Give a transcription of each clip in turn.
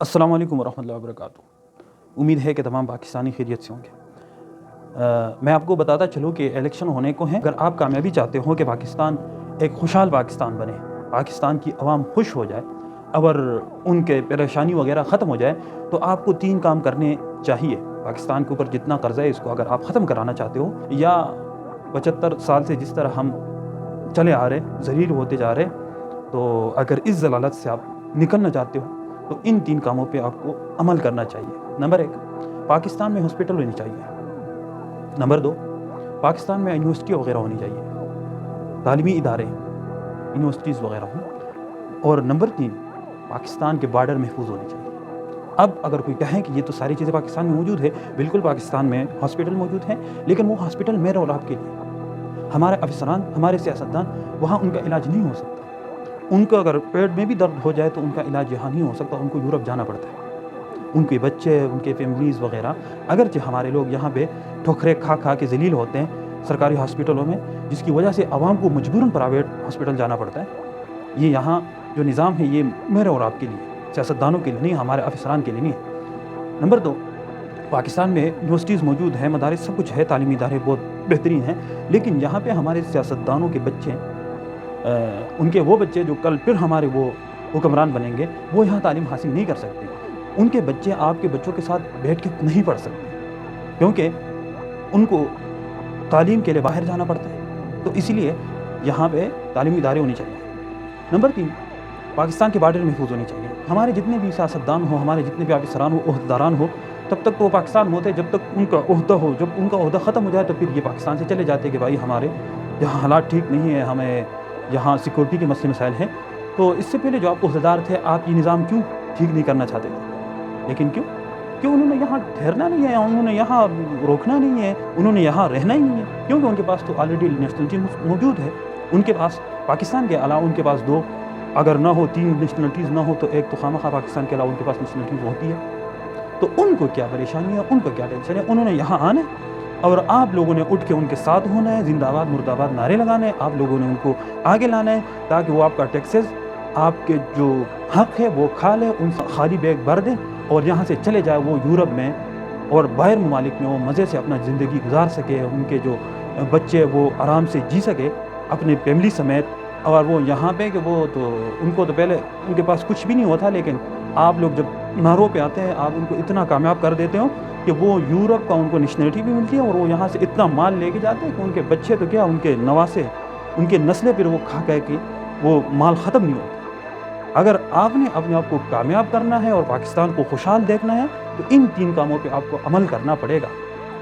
अस्सलाम वालेकुम वरहमतुल्लाहि वबरकातुहू। उम्मीद है कि तमाम पाकिस्तानी खैरियत से होंगे। मैं आपको बताता चलूँ कि इलेक्शन होने को हैं। अगर आप कामयाबी चाहते हो कि पाकिस्तान एक खुशहाल पाकिस्तान बने, पाकिस्तान की आवाम खुश हो जाए, अगर उनके परेशानी वगैरह ख़त्म हो जाए, तो आपको 3 काम करने चाहिए। पाकिस्तान के ऊपर जितना कर्ज़ा है इसको अगर आप ख़त्म कराना चाहते हो, या 75 साल से जिस तरह हम चले आ रहे, ज़लील होते जा रहे, तो अगर इस ज़लालत से आप निकलना चाहते हो तो इन 3 कामों पे आपको अमल करना चाहिए। नंबर 1, पाकिस्तान में हॉस्पिटल होनी चाहिए। नंबर 2, पाकिस्तान में यूनिवर्सिटी वगैरह होनी चाहिए, तालीमी इदारे, यूनिवर्सिटीज़ वगैरह हों। और नंबर 3, पाकिस्तान के बॉर्डर महफूज होने चाहिए। अब अगर कोई कहे कि ये तो सारी चीज़ें पाकिस्तान में मौजूद है, बिल्कुल पाकिस्तान में हॉस्पिटल मौजूद हैं, लेकिन वो हॉस्पिटल मेरे और आपके लिए, हमारे अफसरान, हमारे सियासतदान, वहाँ उनका इलाज नहीं हो सकता। उनको अगर पेट में भी दर्द हो जाए तो उनका इलाज यहाँ नहीं हो सकता, उनको यूरोप जाना पड़ता है। उनके बच्चे, उनके फैमिलीज़ वगैरह, अगरचे हमारे लोग यहाँ पे ठोकरे खा खा के ज़लील होते हैं सरकारी हॉस्पिटलों में, जिसकी वजह से आवाम को मजबूरन प्राइवेट हॉस्पिटल जाना पड़ता है। ये यहाँ जो निज़ाम है ये मेरे और आपके लिए, सियासतदानों के लिए नहीं, हमारे अफसरान के लिए नहीं है। नंबर 2, पाकिस्तान में यूनिवर्सिटीज़ मौजूद है, मदारिस सब कुछ है, तालीमी इदारे बहुत बेहतरीन हैं, लेकिन यहाँ पे हमारे सियासतदानों के बच्चे, उनके वो बच्चे जो कल फिर हमारे वो हुक्मरान बनेंगे, वो यहाँ तालीम हासिल नहीं कर सकते। उनके बच्चे आपके बच्चों के साथ बैठ के नहीं पढ़ सकते, क्योंकि उनको तालीम के लिए बाहर जाना पड़ता है। तो इसलिए यहाँ पे तालीमी इदारे होने चाहिए। नंबर 3, पाकिस्तान के बॉर्डर महफूज होने चाहिए। हमारे जितने भी सियासतदान हो, हमारे जितने भी अफसरान हो, ओहदेदारान हो, तब तक तो वो पाकिस्तान में होते, जब तक उनका ओहदा हो। जब उनका ओहदा ख़त्म हो जाए तो फिर ये पाकिस्तान से चले जाते कि भाई हमारे यहाँ हालात ठीक नहीं है, हमें यहाँ सिक्योरिटी के मसले मसाइल हैं। तो इससे पहले जो आप ओहदेदार थे, आप ये निज़ाम क्यों ठीक नहीं करना चाहते थे? लेकिन क्यों उन्होंने यहाँ ठहरना नहीं है, उन्होंने यहाँ रोकना नहीं है, उन्होंने यहाँ रहना ही नहीं है, क्योंकि उनके पास तो ऑलरेडी नेशनलिटी मौजूद है। उनके पास पाकिस्तान के अलावा उनके पास 2, अगर ना हो 3 नेशनलिटीज़ ना हो तो एक तो खामखा पाकिस्तान के अलावा उनके पास नेशनलिटीज़ होती है। तो उनको क्या परेशानी है, उनको क्या टेंशन है? उन्होंने यहाँ आना है और आप लोगों ने उठ के उनके साथ होना है, जिंदाबाद मुर्दाबाद नारे लगाने हैं। आप लोगों ने उनको आगे लाना है ताकि वो आपका टैक्सेस, आपके जो हक है वो खा ले, उनसे खाली बैग भर दें और यहाँ से चले जाए वो यूरोप में और बाहर ममालिक में वो मज़े से अपना ज़िंदगी गुजार सके, उनके जो बच्चे वो आराम से जी सके अपने फैमिली समेत। और वो यहाँ पे कि वो तो उनको तो पहले उनके पास कुछ भी नहीं होता, लेकिन आप लोग जब नारों पे आते हैं, आप उनको इतना कामयाब कर देते हो कि वो यूरोप का उनको नेशनलिटी भी मिलती है और वो यहाँ से इतना माल लेके जाते हैं कि उनके बच्चे तो क्या, उनके नवासे, उनके नस्लें फिर वो खा कह के वो माल ख़त्म नहीं होता। अगर आपने अपने आप को कामयाब करना है और पाकिस्तान को खुशहाल देखना है तो इन 3 कामों पे आपको अमल करना पड़ेगा।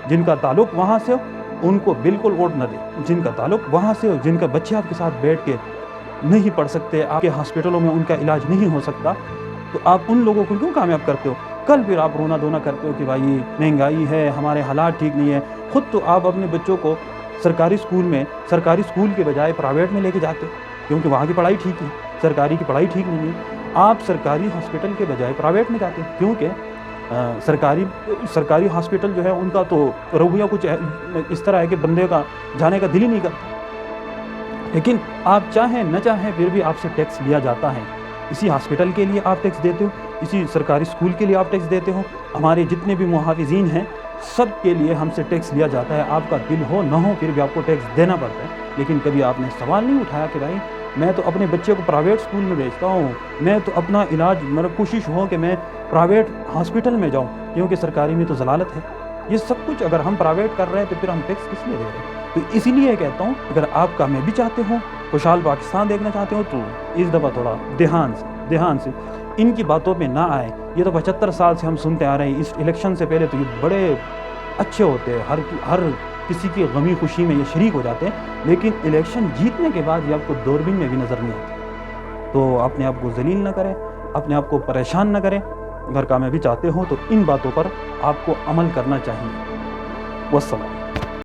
जिनका ताल्लुक़ वहाँ से हो उनको बिल्कुल वोट न दें, जिनका ताल्लुक़ वहाँ से हो, जिनका बच्चे आपके साथ बैठ के नहीं पढ़ सकते, आपके हॉस्पिटलों में उनका इलाज नहीं हो सकता, तो आप उन लोगों को क्यों कामयाब करते हो? कल फिर आप रोना धोना करते हो कि भाई महंगाई है, हमारे हालात ठीक नहीं है। ख़ुद तो आप अपने बच्चों को सरकारी स्कूल के बजाय प्राइवेट में लेके जाते हो, क्योंकि वहाँ की पढ़ाई ठीक है, सरकारी की पढ़ाई ठीक नहीं है। आप सरकारी हॉस्पिटल के बजाय प्राइवेट में जाते हो, क्योंकि सरकारी हॉस्पिटल जो है उनका तो रवैया कुछ इस तरह है कि बंदे का जाने का दिल ही नहीं करता। लेकिन आप चाहें न चाहें फिर भी आपसे टैक्स लिया जाता है। इसी हॉस्पिटल के लिए आप टैक्स देते हो, इसी सरकारी स्कूल के लिए आप टैक्स देते हो, हमारे जितने भी मुहाफ़िज़ीन हैं सब के लिए हमसे टैक्स लिया जाता है। आपका दिल हो न हो फिर भी आपको टैक्स देना पड़ता है। लेकिन कभी आपने सवाल नहीं उठाया कि भाई मैं तो अपने बच्चे को प्राइवेट स्कूल में भेजता हूँ, मैं तो अपना इलाज, मतलब कोशिश हो कि मैं प्राइवेट हॉस्पिटल में जाऊँ, क्योंकि सरकारी में तो ज़लालत है। ये सब कुछ अगर हम प्राइवेट कर रहे हैं तो फिर हम टैक्स किस लिए दे रहे हैं? तो इसीलिए कहता हूँ, अगर आप कामयाबी चाहते हो, खुशहाल पाकिस्तान देखना चाहते हो, तो इस दफ़ा थोड़ा ध्यान से इनकी बातों पे ना आए। ये तो 75 साल से हम सुनते आ रहे हैं। इस इलेक्शन से पहले तो ये बड़े अच्छे होते हैं, हर किसी की गमी खुशी में ये शरीक हो जाते हैं, लेकिन इलेक्शन जीतने के बाद ये आपको दूरबीन में भी नज़र नहीं आते। तो अपने आप को ज़लील न करें, अपने आप को परेशान न करें। अगर कामयाबी चाहते हो तो इन बातों पर आपको अमल करना चाहिए। वस्सलाम।